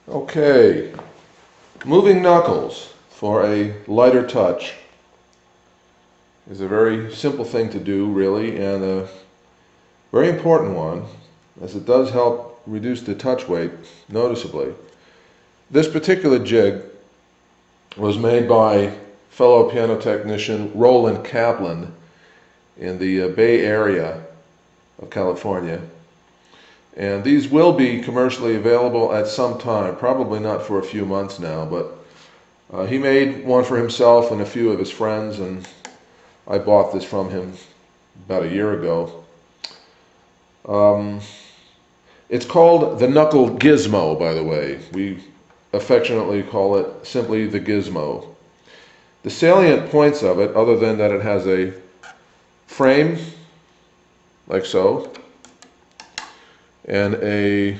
Okay, moving knuckles for a lighter touch is a very simple thing to do, really, and a very important one, as it does help reduce the touch weight noticeably. This particular jig was made by fellow piano technician Roland Kaplan in the Bay Area of California. And these will be commercially available at some time, probably not for a few months now, but he made one for himself and a few of his friends, and I bought this from him about a year ago. It's called the Knuckle Gizmo, by the way. We affectionately call it simply the Gizmo. The salient points of it, other than that it has a frame, like so, and a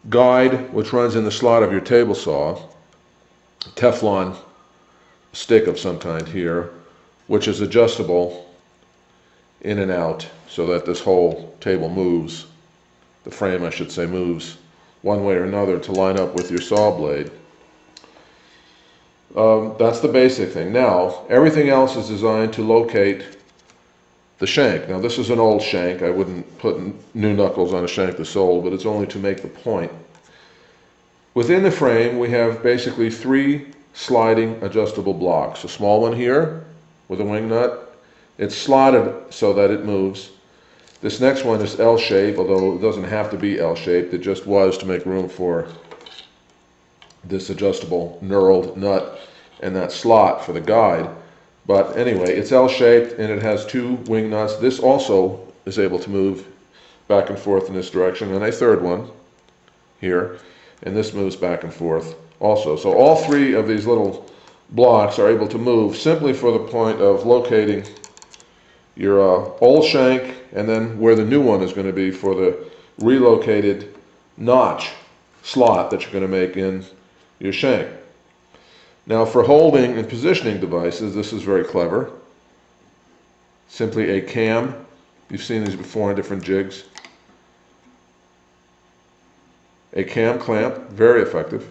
guide which runs in the slot of your table saw, a Teflon stick of some kind here, which is adjustable in and out so that this whole table moves, the frame I should say moves one way or another to line up with your saw blade. That's the basic thing. Now, everything else is designed to locate the shank. Now, this is an old shank. I wouldn't put new knuckles on a shank that's old, but it's only to make the point. Within the frame, we have basically three sliding adjustable blocks. A small one here with a wing nut. It's slotted so that it moves. This next one is L-shaped, although it doesn't have to be L-shaped. It just was to make room for this adjustable knurled nut and that slot for the guide. But anyway, it's L-shaped and it has two wing nuts. This also is able to move back and forth in this direction, and a third one here, and this moves back and forth also. So all three of these little blocks are able to move simply for the point of locating your old shank and then where the new one is going to be for the relocated notch slot that you're going to make in your shank. Now, for holding and positioning devices, this is very clever. Simply a cam. You've seen these before in different jigs. A cam clamp, very effective.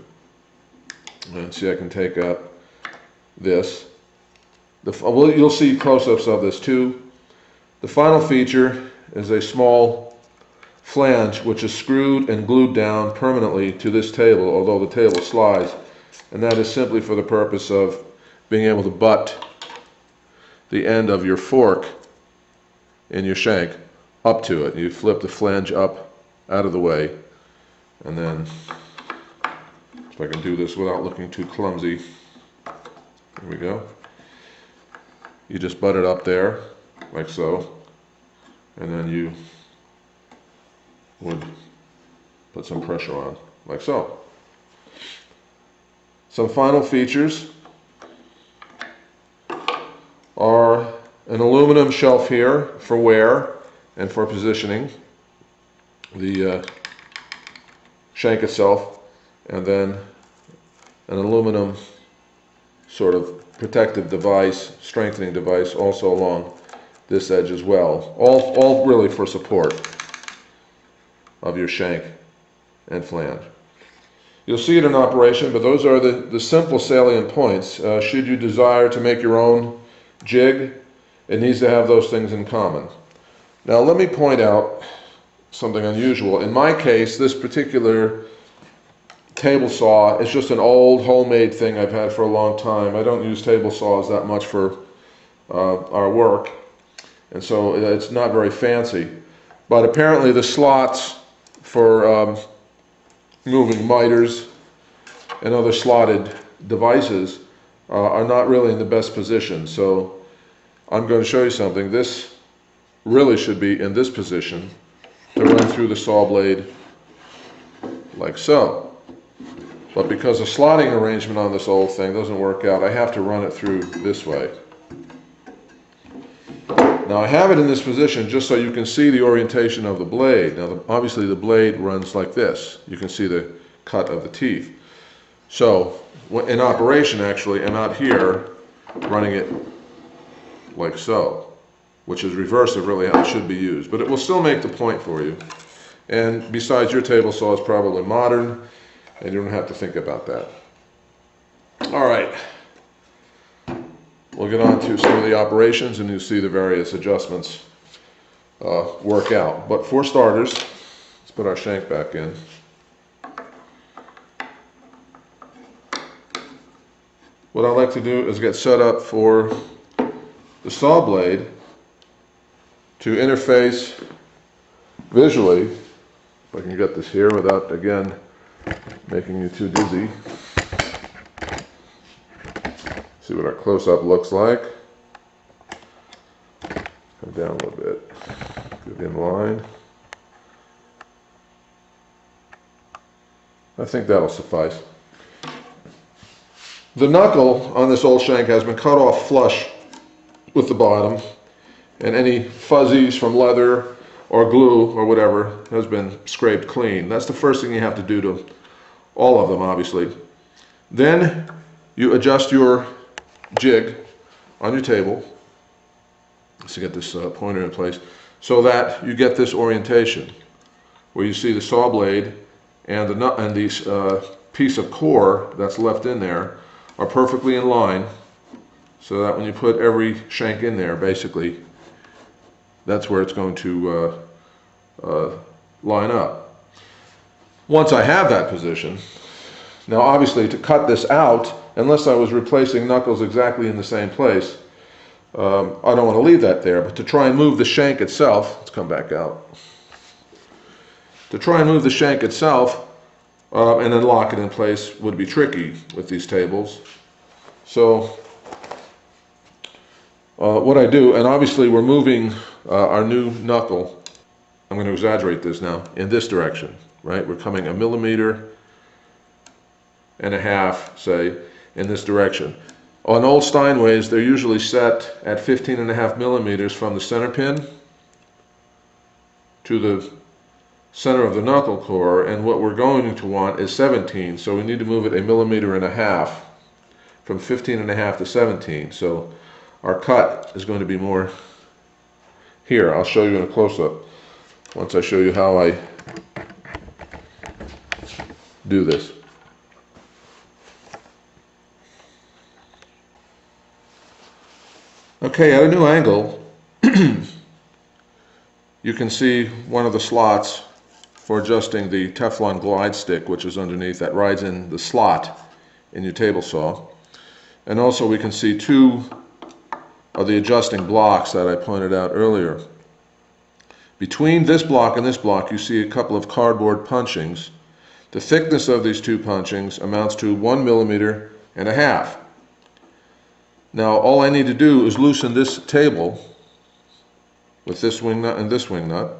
And see, I can take up this. You'll see close-ups of this too. The final feature is a small flange which is screwed and glued down permanently to this table, although the table slides. And that is simply for the purpose of being able to butt the end of your fork in your shank up to it. You flip the flange up out of the way, and then, if I can do this without looking too clumsy, here we go. You just butt it up there, like so, and then you would put some pressure on, like so. Some final features are an aluminum shelf here for wear and for positioning the shank itself, and then an aluminum sort of protective device, strengthening device also along this edge as well. All really for support of your shank and flange. You'll see it in operation, but those are the simple salient points. Should you desire to make your own jig, it needs to have those things in common. Now let me point out something unusual. In my case, this particular table saw is just an old homemade thing I've had for a long time. I don't use table saws that much for our work, and so it's not very fancy. But apparently the slots for moving miters and other slotted devices are not really in the best position. So I'm going to show you something. This really should be in this position to run through the saw blade like so. But because the slotting arrangement on this old thing doesn't work out, I have to run it through this way. Now I have it in this position just so you can see the orientation of the blade. Now obviously the blade runs like this. You can see the cut of the teeth. So in operation actually, I'm out here running it like so, which is reverse of really how it should be used. But it will still make the point for you. And besides, your table saw is probably modern. and you don't have to think about that. All right, we'll get on to some of the operations and you'll see the various adjustments work out. But for starters, let's put our shank back in. What I like to do is get set up for the saw blade to interface visually, if I can get this here without, again, making you too dizzy. See what our close-up looks like. Come down a little bit, get in line. I think that'll suffice. The knuckle on this old shank has been cut off flush with the bottom, and any fuzzies from leather or glue or whatever has been scraped clean. That's the first thing you have to do to all of them, obviously. Then you adjust your jig on your table, let's get this pointer in place, so that you get this orientation where you see the saw blade and the nut and the piece of core that's left in there are perfectly in line, so that when you put every shank in there, basically, that's where it's going to line up. Once I have that position, now obviously to cut this out, unless I was replacing knuckles exactly in the same place, I don't want to leave that there, but to try and move the shank itself, let's come back out. To try and move the shank itself and then lock it in place would be tricky with these tables. So what I do, and obviously we're moving our new knuckle, I'm going to exaggerate this now, in this direction, right? We're coming 1.5 millimeters, say, in this direction. On old Steinways, they're usually set at 15.5 millimeters from the center pin to the center of the knuckle core, and what we're going to want is 17, so we need to move it 1.5 millimeters from 15.5 to 17. So our cut is going to be more here. I'll show you in a close-up once I show you how I do this. Okay, at a new angle, you can see one of the slots for adjusting the Teflon glide stick, which is underneath, that rides in the slot in your table saw. And also we can see 2 of the adjusting blocks that I pointed out earlier. Between this block and this block, you see a couple of cardboard punchings. The thickness of these 2 punchings amounts to 1.5 millimeters. Now all I need to do is loosen this table with this wing nut and this wing nut,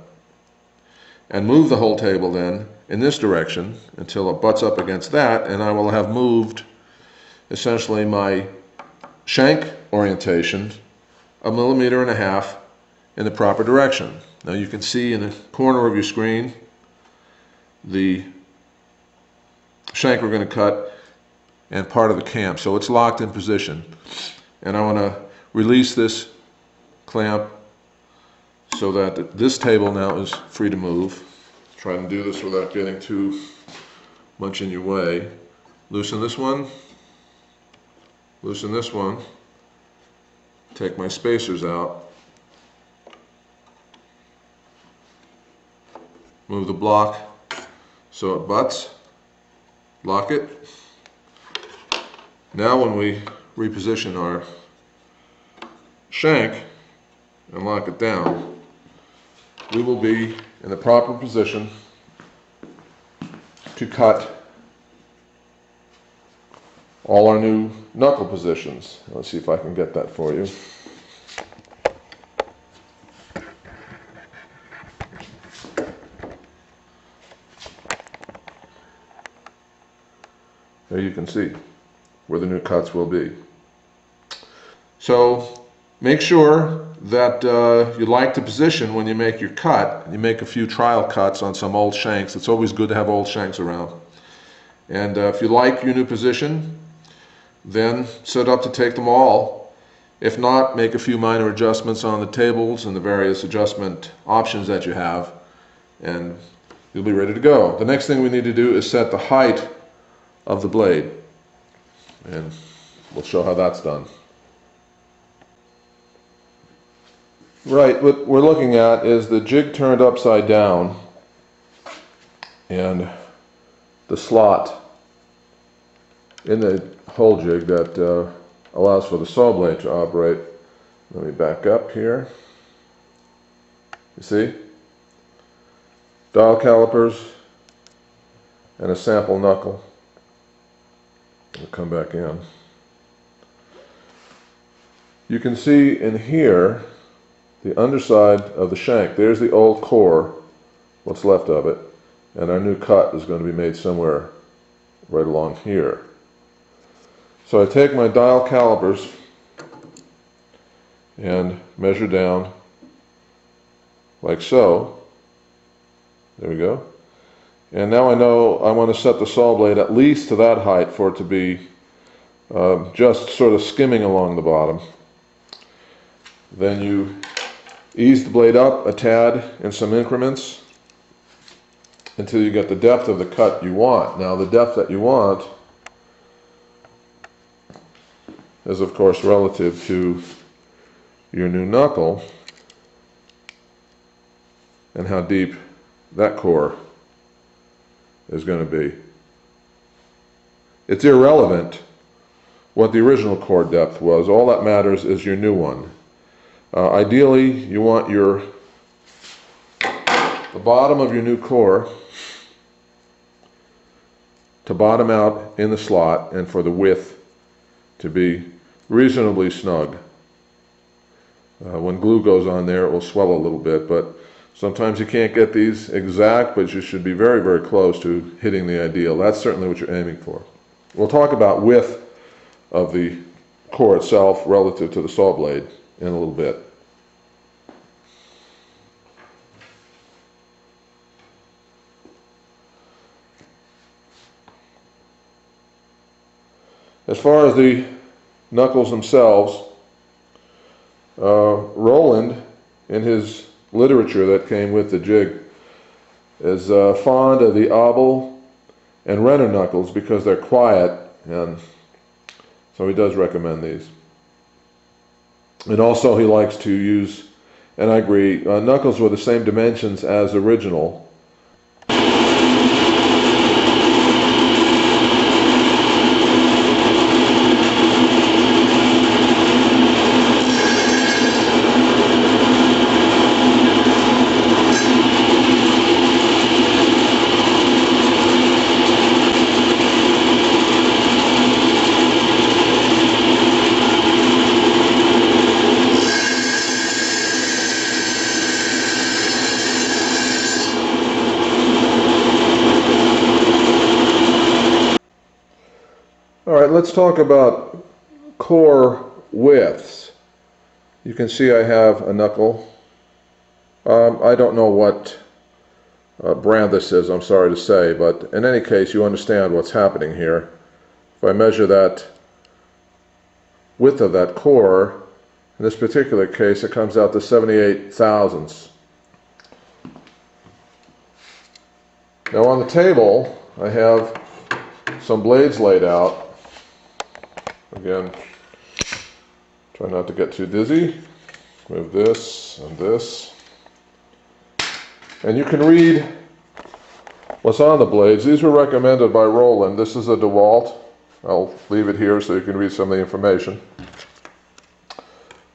and move the whole table then in this direction until it butts up against that, and I will have moved essentially my shank orientation 1.5 millimeters in the proper direction. Now you can see in the corner of your screen the shank we're going to cut and part of the clamp, so it's locked in position. And I want to release this clamp so that this table now is free to move. Try and do this without getting too much in your way. Loosen this one, loosen this one, take my spacers out, move the block so it butts, lock it. Now when we reposition our shank and lock it down, we will be in the proper position to cut all our new knuckle positions. Let's see if I can get that for you. There you can see where the new cuts will be. So make sure that you like the position when you make your cut. You make a few trial cuts on some old shanks. It's always good to have old shanks around. And if you like your new position, then set up to take them all. If not, make a few minor adjustments on the tables and the various adjustment options that you have, and you'll be ready to go. The next thing we need to do is set the height of the blade. And we'll show how that's done. Right, what we're looking at is the jig turned upside down and the slot in the hole jig that allows for the saw blade to operate. Let me back up here. You see? Dial calipers and a sample knuckle. We'll come back in. You can see in here the underside of the shank. There's the old core, what's left of it, and our new cut is going to be made somewhere right along here. So I take my dial calipers and measure down like so. There we go. And now I know I want to set the saw blade at least to that height for it to be just sort of skimming along the bottom. Then you ease the blade up a tad in some increments until you get the depth of the cut you want. Now the depth that you want is of course relative to your new knuckle and how deep that core is going to be. It's irrelevant what the original core depth was. All that matters is your new one. Ideally, you want the bottom of your new core to bottom out in the slot and for the width to be reasonably snug. When glue goes on there, it will swell a little bit, but sometimes you can't get these exact, but you should be very, very close to hitting the ideal. That's certainly what you're aiming for. We'll talk about width of the core itself relative to the saw blade in a little bit. As far as the knuckles themselves, Roland, in his literature that came with the jig, is fond of the obel and Renner knuckles because they're quiet, and so he does recommend these. And also he likes to use, and I agree, knuckles with the same dimensions as original. All right, let's talk about core widths. You can see I have a knuckle. I don't know what brand this is, I'm sorry to say, but in any case, you understand what's happening here. If I measure that width of that core, in this particular case, it comes out to 78 thousandths. Now on the table, I have some blades laid out. Again, try not to get too dizzy. Move this and this. And you can read what's on the blades. These were recommended by Roland. This is a DeWalt. I'll leave it here so you can read some of the information.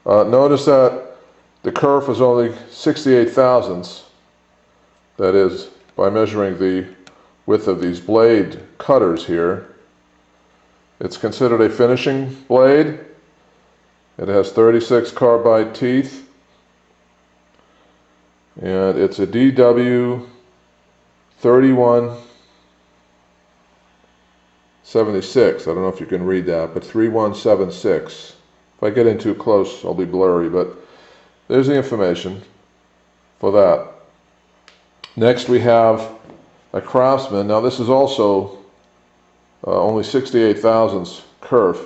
Notice that the kerf is only 68 thousandths. That is, by measuring the width of these blade cutters here. It's considered a finishing blade. It has 36 carbide teeth. And it's a DW 3176. I don't know if you can read that, but 3176. If I get in too close, I'll be blurry, but there's the information for that. Next we have a Craftsman. Now this is also only 68 thousandths kerf.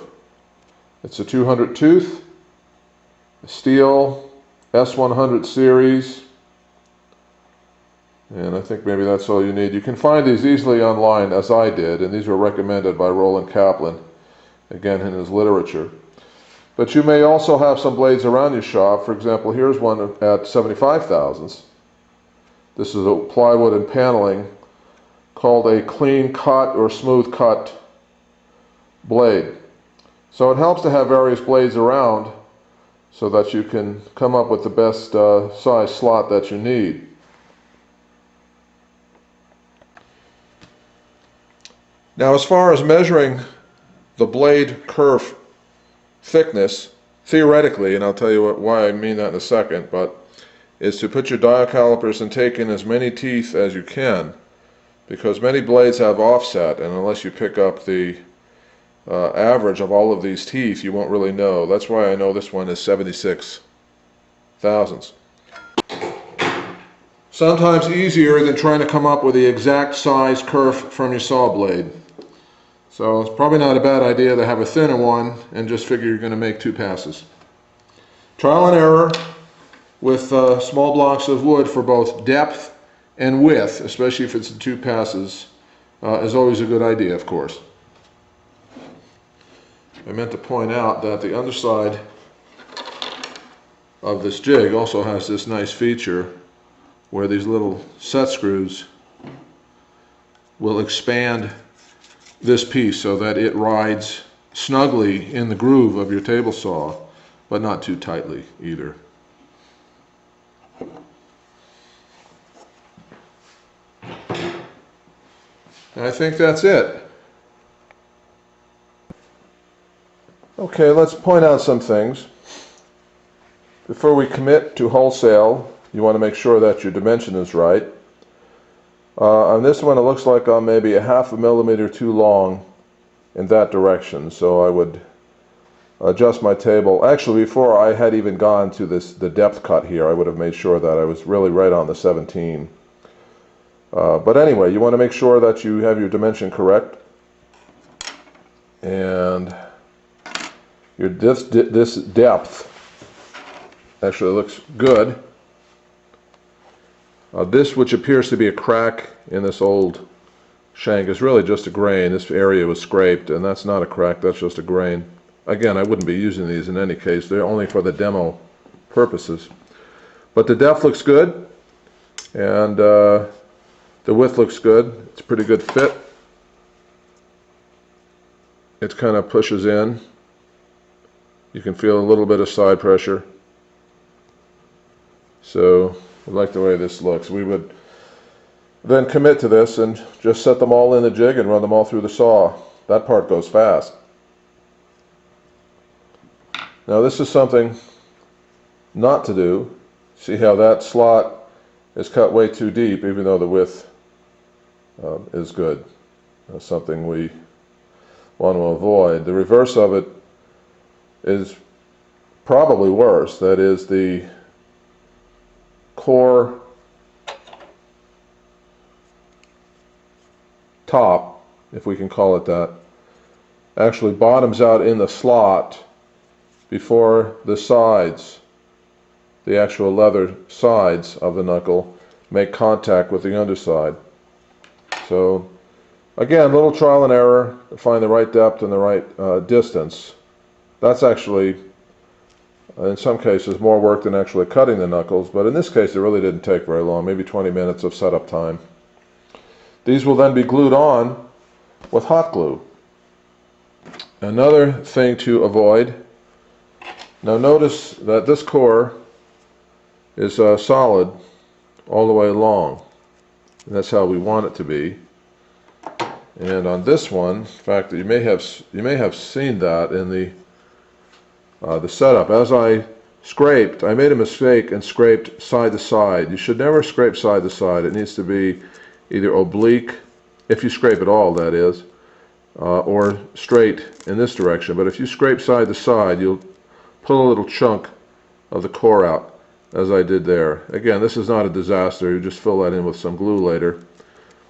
It's a 200 tooth, steel, S100 series, And I think maybe that's all you need. You can find these easily online, as I did, and these were recommended by Roland Kaplan, again in his literature. But you may also have some blades around your shop. For example, here's one at 75 thousandths. This is a plywood and paneling called a clean cut or smooth cut blade. So it helps to have various blades around so that you can come up with the best size slot that you need. Now, as far as measuring the blade kerf thickness, theoretically, and I'll tell you why I mean that in a second, but is to put your dial calipers and take in as many teeth as you can, because many blades have offset, and unless you pick up the average of all of these teeth, you won't really know. That's why I know this one is 76 thousandths. Sometimes easier than trying to come up with the exact size kerf from your saw blade. So it's probably not a bad idea to have a thinner one and just figure you're going to make 2 passes. Trial and error with small blocks of wood for both depth and width, especially if it's in 2 passes, is always a good idea, of course. I meant to point out that the underside of this jig also has this nice feature where these little set screws will expand this piece so that it rides snugly in the groove of your table saw, but not too tightly either. And I think that's it. Okay, let's point out some things. Before we commit to wholesale, you want to make sure that your dimension is right. On this one, it looks like I'm maybe 1/2 millimeter too long in that direction, so I would adjust my table. Actually, before I had even gone to the depth cut here, I would have made sure that I was really right on the 17. But anyway, you want to make sure that you have your dimension correct, and this depth actually looks good. This, which appears to be a crack in this old shank, is really just a grain. This area was scraped, and that's not a crack, that's just a grain. Again, I wouldn't be using these in any case. They're only for the demo purposes. But the depth looks good, and the width looks good. It's a pretty good fit. It kind of pushes in. You can feel a little bit of side pressure. So I like the way this looks. We would then commit to this and just set them all in the jig and run them all through the saw. That part goes fast. Now this is something not to do. See how that slot is cut way too deep, even though the width is good. That's something we want to avoid. The reverse of it is probably worse. That is, the core top, if we can call it that, actually bottoms out in the slot before the sides, the actual leather sides of the knuckle, make contact with the underside. So again, a little trial and error to find the right depth and the right distance. That's actually, in some cases, more work than actually cutting the knuckles, but in this case it really didn't take very long, maybe 20 minutes of setup time. These will then be glued on with hot glue. Another thing to avoid, now notice that this core is solid all the way along, and that's how we want it to be. And on this one, in fact, you may have seen that in the setup. As I scraped, I made a mistake and scraped side to side. You should never scrape side to side. It needs to be either oblique, if you scrape at all, that is, or straight in this direction. But if you scrape side to side, you'll pull a little chunk of the core out, as I did there. Again, this is not a disaster. You just fill that in with some glue later.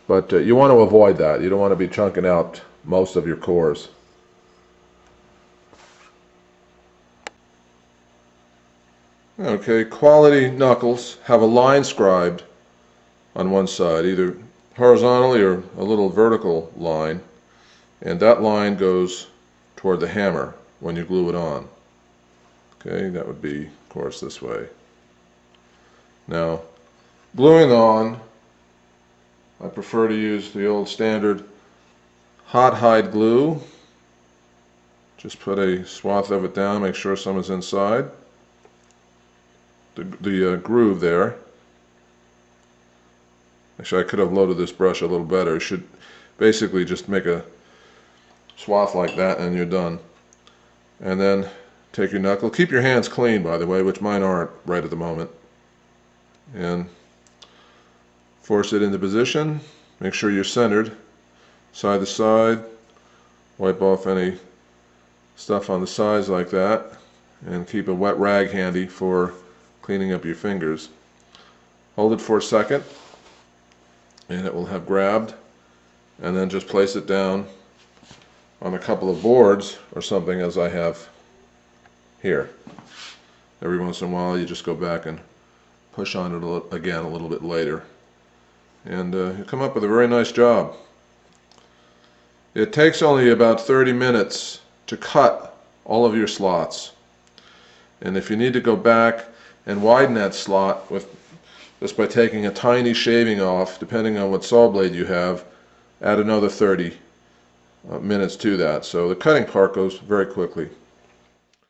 But you want to avoid that. You don't want to be chunking out most of your cores. Okay, quality knuckles have a line scribed on one side, either horizontally or a little vertical line, and that line goes toward the hammer when you glue it on. Okay, that would be, of course, this way. Now, gluing on, I prefer to use the old standard hot hide glue. Just put a swath of it down, make sure some is inside the groove there. Actually, I could have loaded this brush a little better. You should basically just make a swath like that and you're done. And then take your knuckle. Keep your hands clean, by the way, which mine aren't right at the moment. And force it into position. Make sure you're centered, side to side. Wipe off any stuff on the sides like that. And keep a wet rag handy for cleaning up your fingers. Hold it for a second and it will have grabbed, and then just place it down on a couple of boards or something, as I have here. Every once in a while you just go back and push on it again a little bit later, and you come up with a very nice job. It takes only about 30 minutes to cut all of your slots, and if you need to go back and widen that slot with just by taking a tiny shaving off, depending on what saw blade you have, add another 30 minutes to that. So the cutting part goes very quickly.